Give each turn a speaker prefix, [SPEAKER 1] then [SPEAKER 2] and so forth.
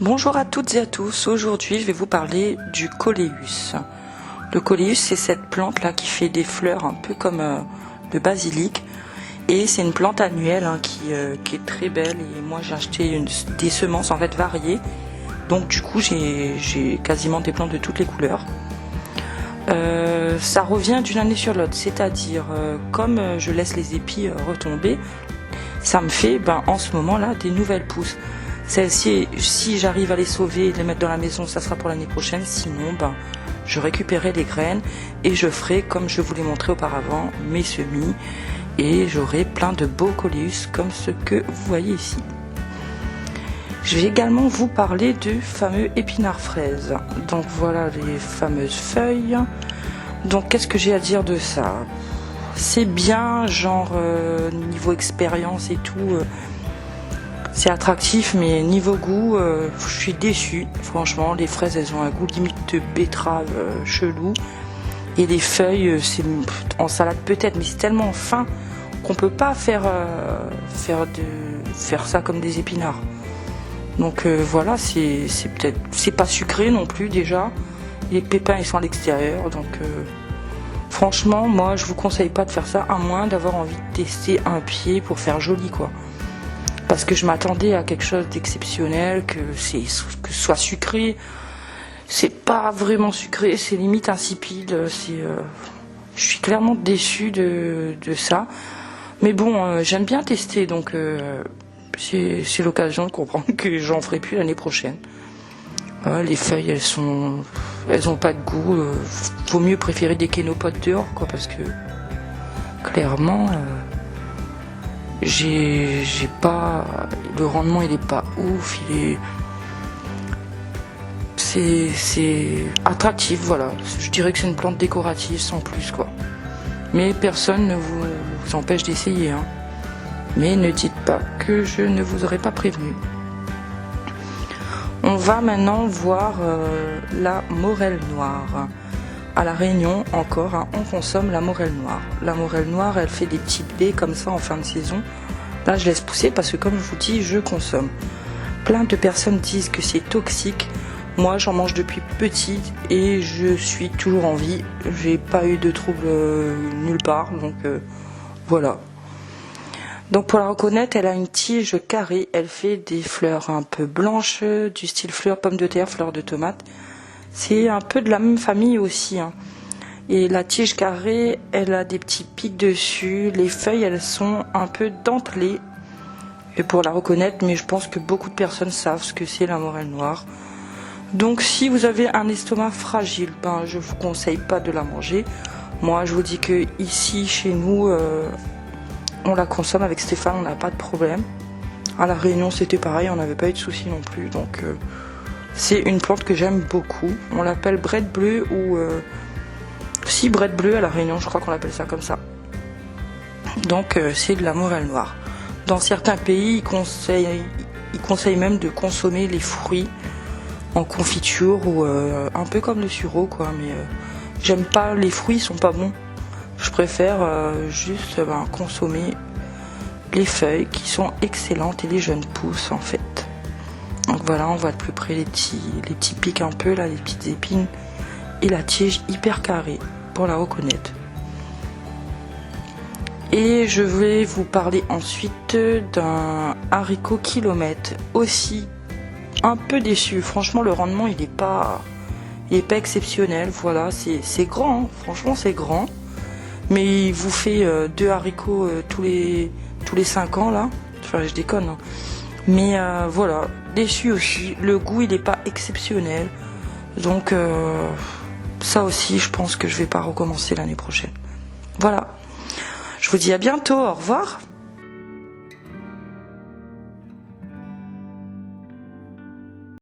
[SPEAKER 1] Bonjour à toutes et à tous, aujourd'hui je vais vous parler du coléus. Le coléus, c'est cette plante là qui fait des fleurs un peu comme le basilic, et c'est une plante annuelle qui est très belle, et moi j'ai acheté des semences en fait variées, donc du coup j'ai quasiment des plantes de toutes les couleurs. Ça revient d'une année sur l'autre, c'est-à-dire comme je laisse les épis retomber, ça me fait en ce moment là des nouvelles pousses. Celles-ci, si j'arrive à les sauver et les mettre dans la maison, ça sera pour l'année prochaine. Sinon, je récupérerai les graines et je ferai, comme je vous l'ai montré auparavant, mes semis. Et j'aurai plein de beaux coléus comme ce que vous voyez ici. Je vais également vous parler du fameux épinard fraise. Donc voilà les fameuses feuilles. Donc qu'est-ce que j'ai à dire de ça? C'est bien, genre niveau expérience et tout. C'est attractif, mais niveau goût, je suis déçue. Franchement, les fraises, elles ont un goût limite de betterave chelou. Et les feuilles, c'est en salade peut-être, mais c'est tellement fin qu'on peut pas faire ça comme des épinards. Donc voilà, c'est pas sucré non plus déjà. Les pépins, ils sont à l'extérieur, donc franchement, moi, je vous conseille pas de faire ça, à moins d'avoir envie de tester un pied pour faire joli, quoi. Parce que je m'attendais à quelque chose d'exceptionnel, que ce soit sucré. C'est pas vraiment sucré, c'est limite insipide. Je suis clairement déçue de ça. Mais bon, j'aime bien tester, donc c'est l'occasion de comprendre que j'en ferai plus l'année prochaine. Les feuilles, elles ont pas de goût. Vaut mieux préférer des kénopodes dehors, quoi, parce que clairement. Le rendement il est pas ouf, c'est attractif, voilà. Je dirais que c'est une plante décorative sans plus, quoi. Mais personne ne vous empêche d'essayer, Mais ne dites pas que je ne vous aurais pas prévenu. On va maintenant voir la morelle noire. À La Réunion, encore, on consomme la morelle noire. La morelle noire, elle fait des petites baies comme ça en fin de saison. Là, je laisse pousser parce que, comme je vous dis, je consomme. Plein de personnes disent que c'est toxique. Moi, j'en mange depuis petite et je suis toujours en vie. J'ai pas eu de troubles nulle part, donc voilà. Donc pour la reconnaître, elle a une tige carrée. Elle fait des fleurs un peu blanches, du style fleurs pomme de terre, fleurs de tomate. C'est un peu de la même famille aussi. Et la tige carrée, elle a des petits pics dessus. Les feuilles, elles sont un peu dentelées. Et pour la reconnaître, mais je pense que beaucoup de personnes savent ce que c'est la morelle noire. Donc si vous avez un estomac fragile, je vous conseille pas de la manger. Moi, je vous dis que ici, chez nous, on la consomme avec Stéphane, on n'a pas de problème. À La Réunion, c'était pareil, on n'avait pas eu de soucis non plus. Donc c'est une plante que j'aime beaucoup. On l'appelle bret bleu ou bret bleu à La Réunion, je crois qu'on l'appelle ça comme ça. Donc c'est de la morelle noire. Dans certains pays, ils conseillent même de consommer les fruits en confiture ou un peu comme le sureau, quoi. Mais j'aime pas, les fruits, ils sont pas bons. Je préfère juste consommer les feuilles qui sont excellentes et les jeunes pousses en fait. Donc voilà, on voit de plus près les petits pics un peu là, les petites épines et la tige hyper carrée pour la reconnaître. Et je vais vous parler ensuite d'un haricot kilomètre, aussi un peu déçu. Franchement, le rendement il est pas exceptionnel. Voilà, c'est grand, franchement c'est grand, mais il vous fait 2 haricots tous les 5 ans là. Enfin, je déconne. Mais voilà, déçu aussi. Le goût il est pas exceptionnel, donc ça aussi je pense que je vais pas recommencer l'année prochaine. Voilà, je vous dis à bientôt, au revoir.